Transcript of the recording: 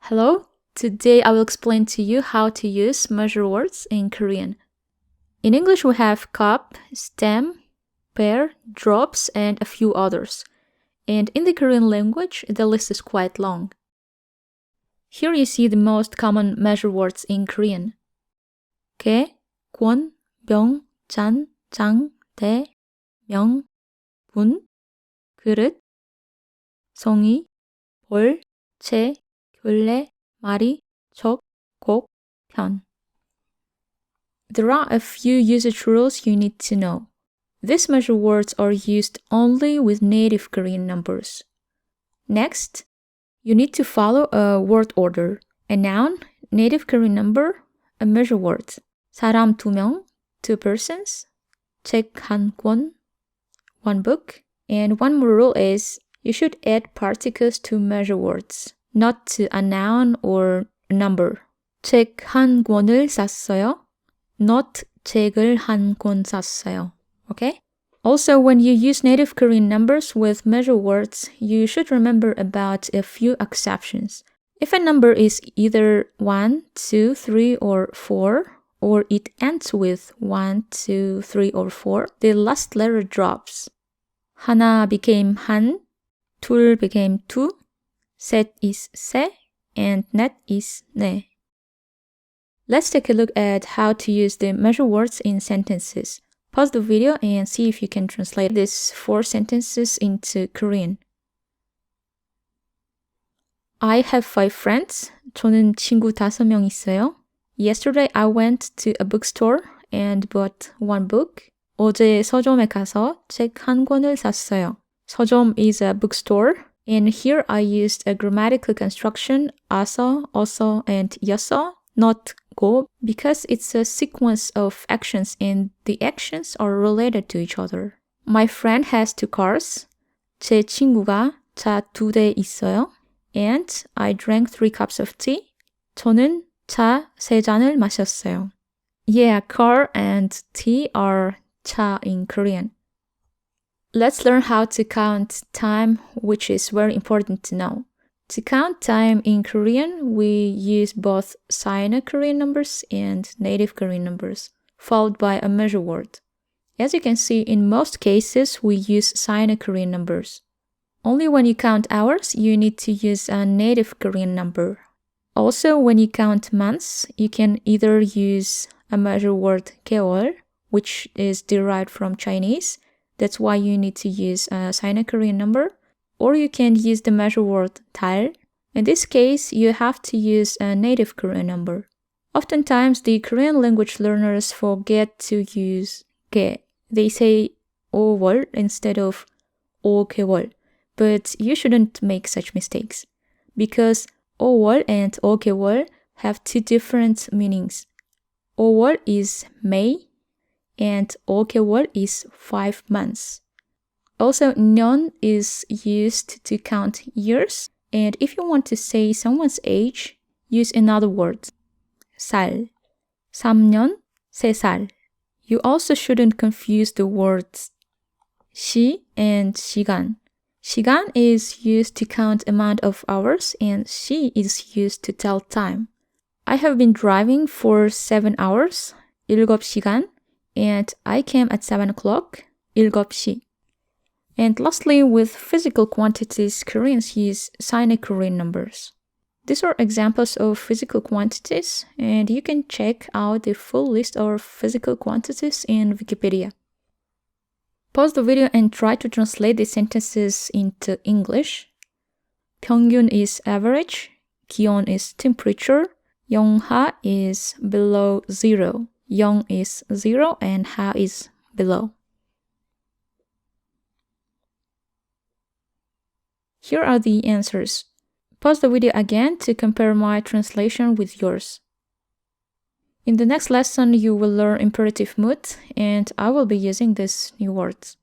Hello, today I will explain to you how to use measure words in Korean. In English we have cup, stem, pear, drops, and a few others. And in the Korean language, the list is quite long. Here you see the most common measure words in Korean. 개, 권, 명, 잔, 장, 대, 명, 분, 그릇, 송이, 볼, 채, 굴레, 마리, 적, 곡, 편. There are a few usage rules you need to know. These measure words are used only with native Korean numbers. Next, you need to follow a word order. A noun, native Korean number, a measure word. 사람 2명, 2 persons. 책 한 권, 1 book. And one more rule is you should add particles to measure words, not to a noun or a number. 책 한 권을 샀어요. Not 책을 한 권 샀어요. Okay? Also, when you use native Korean numbers with measure words, you should remember about a few exceptions. If a number is either 1, 2, 3, or 4, or it ends with 1, 2, 3, or 4, the last letter drops. 하나 became 한, 둘 became 두, 셋 is 세, and 넷 is 네. Let's take a look at how to use the measure words in sentences. Pause the video and see if you can translate these 4 sentences into Korean. I have 5 friends. 저는 친구 5명 있어요. Yesterday I went to a bookstore and bought 1 book. 어제 서점에 가서 책 한 권을 샀어요. 서점 is a bookstore, and here I used a grammatical construction 어서, and 였어, not go, because it's a sequence of actions and the actions are related to each other. My friend has 2 cars. 제 친구가 차 2대 있어요. And I drank 3 cups of tea. 저는 차 3잔을 마셨어요. Yeah, car and tea are 차 in Korean. Let's learn how to count time, which is very important to know. To count time in Korean, we use both Sino-Korean numbers and native Korean numbers, followed by a measure word. As you can see, in most cases, we use Sino-Korean numbers. Only when you count hours, you need to use a native Korean number. Also, when you count months, you can either use a measure word 개월, which is derived from Chinese. That's why you need to use a Sino-Korean number. Or you can use the measure word 달. In this case, you have to use a native Korean number. Oftentimes, the Korean language learners forget to use 개. They say 5월 instead of 5개월. But you shouldn't make such mistakes, because 5월 and 5개월 have 2 different meanings. 5월 is May, and 5개월 is 5 months. Also, 년 is used to count years, and if you want to say someone's age, use another word, 살. 3년, 3살. You also shouldn't confuse the words 시 and 시간. 시간 is used to count amount of hours, and 시 is used to tell time. I have been driving for 7 hours, 7시간, and I came at 7 o'clock, 7시. And lastly, with physical quantities, Koreans use Sino-Korean numbers. These are examples of physical quantities, and you can check out the full list of physical quantities in Wikipedia. Pause the video and try to translate the sentences into English. 평균 is average, 기온 is temperature, 영하 is below 0, 영 is 0, and 하 is below. Here are the answers. Pause the video again to compare my translation with yours. In the next lesson, you will learn imperative mood, and I will be using these new words.